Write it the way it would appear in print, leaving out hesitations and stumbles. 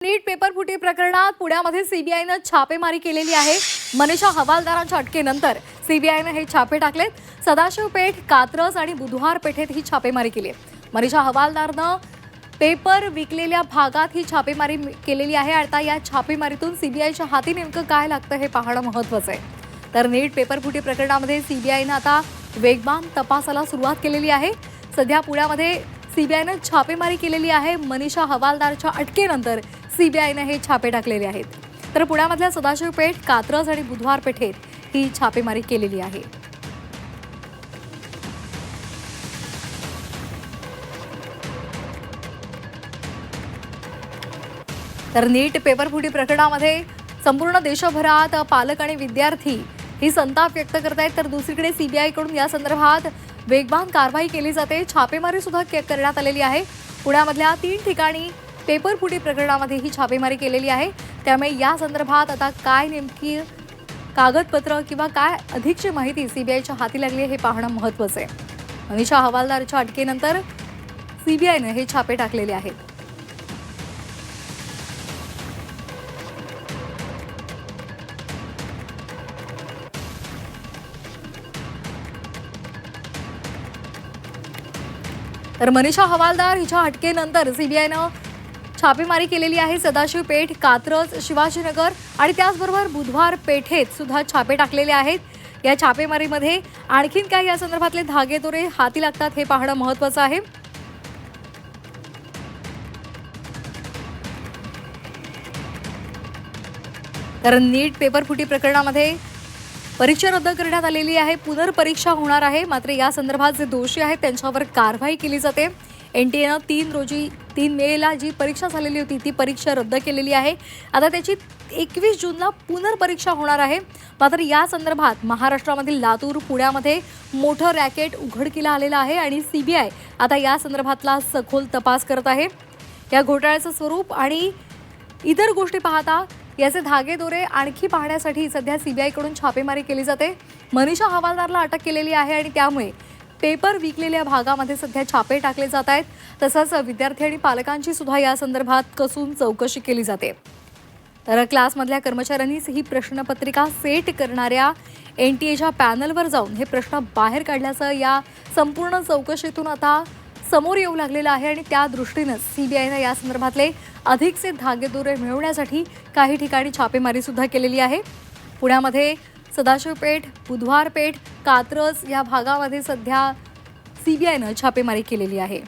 नीट paper फुटी प्रकरणात पुण्यामध्ये सीबीआयनं छापेमारी केलेली आहे। मनीषा हवालदारांच्या अटकेनंतर सीबीआयनं हे छापे टाकलेत। सदाशिव पेठ, कात्रज आणि बुधवार पेठेत ही छापेमारी केली आहे। मनीषा हवालदारनं पेपर विकलेल्या भागात ही छापेमारी केलेली आहे। आता या छापेमारीतून सीबीआयच्या हाती नेमकं काय लागतं हे पाहणं महत्त्वाचं आहे। तर नीट पेपर फुटी प्रकरणामध्ये सीबीआयनं आता वेगवान तपासाला सुरुवात केलेली आहे। सध्या पुण्यामध्ये सीबीआयनं छापेमारी केलेली आहे। मनीषा हवालदारच्या अटकेनंतर सीबीआयने हे छापे टाकलेले आहेत। तर पुण्यामधल्या सदाशिव पेठ, कात्रज आणि बुधवार पेठेत ही छापेमारी केलेली आहे। तर नीट पेपर फुटी प्रकरणामध्ये संपूर्ण देशभरात पालक आणि विद्यार्थी ही संताप व्यक्त करत आहेत। तर दुसरीकडे सीबीआयकडून या संदर्भात वेगवान कारवाई केली जाते। छापेमारी सुद्धा करण्यात आलेली आहे। पुण्यामधल्या 3 ठिकाणी पेपर फुटी प्रकरणामध्ये ही छापेमारी केलेली आहे। त्यामुळे या संदर्भात आता काय नेमकी कागदपत्र किंवा काय अधिकची माहिती सीबीआयच्या हाती लागली हे पाहणं महत्त्वाचं आहे। मनीषा हवालदारच्या अटकेनंतर सीबीआयने हे छापे टाकलेले आहेत। तर मनीषा हवालदार हिच्या अटकेनंतर सीबीआयनं छापेमारी केलेली आहे। सदाशिव पेठ, कात्रज, शिवाजीनगर आणि त्याचबरोबर बुधवार पेठेत सुद्धा छापे टाकलेले आहेत। या छापेमारीमध्ये आणखीन काय या संदर्भातले धागेदोरे हाती लागतात हे पाहणं महत्त्वाचं आहे। तर नीट पेपर फुटी प्रकरणामध्ये परीक्षा रद्द करण्यात आलेली आहे। पुनर्परीक्षा होणार आहे। मात्र या संदर्भात जे दोषी आहेत त्यांच्यावर कारवाई केली जाते। एनटीएनं 3 मेला जी परीक्षा झालेली होती ती परीक्षा रद्द केलेली आहे। आता त्याची 21 जूनला पुनर्परीक्षा होणार आहे। मात्र या संदर्भात महाराष्ट्रामधील लातूर, पुण्यामध्ये मोठं रॅकेट उघडकीला आलेलं आहे आणि सीबीआय आता या संदर्भातला सखोल तपास करत आहे। या घोटाळ्याचं स्वरूप आणि इतर गोष्टी पाहता याचे धागेदोरे आणखी पाहण्यासाठी सध्या सीबीआयकडून छापेमारी केली जाते। मनीषा हवालदारला अटक केलेली आहे आणि त्यामुळे पेपर विकलेल्या भागामध्ये सध्या छापे टाकले जात आहेत। तसंच विद्यार्थी आणि पालकांची सुद्धा या संदर्भात कसून चौकशी केली जाते। तर क्लासमधल्या कर्मचाऱ्यांनीच ही प्रश्नपत्रिका सेट करणाऱ्या एनटीएच्या पॅनलवर जाऊन हे प्रश्न बाहेर काढल्याचं या संपूर्ण चौकशीतून आता समोर येऊ लागलेलं आहे आणि त्या दृष्टीनं सीबीआयनं या संदर्भातले अधिकचे धागेदोरे मिळवण्यासाठी काही ठिकाणी छापेमारी सुद्धा केलेली आहे। पुण्यामध्ये सदाशिव पेठ, बुधवार पेठ, कात्रज या भागामध्ये सध्या सीबीआयनं छापेमारी केलेली आहे।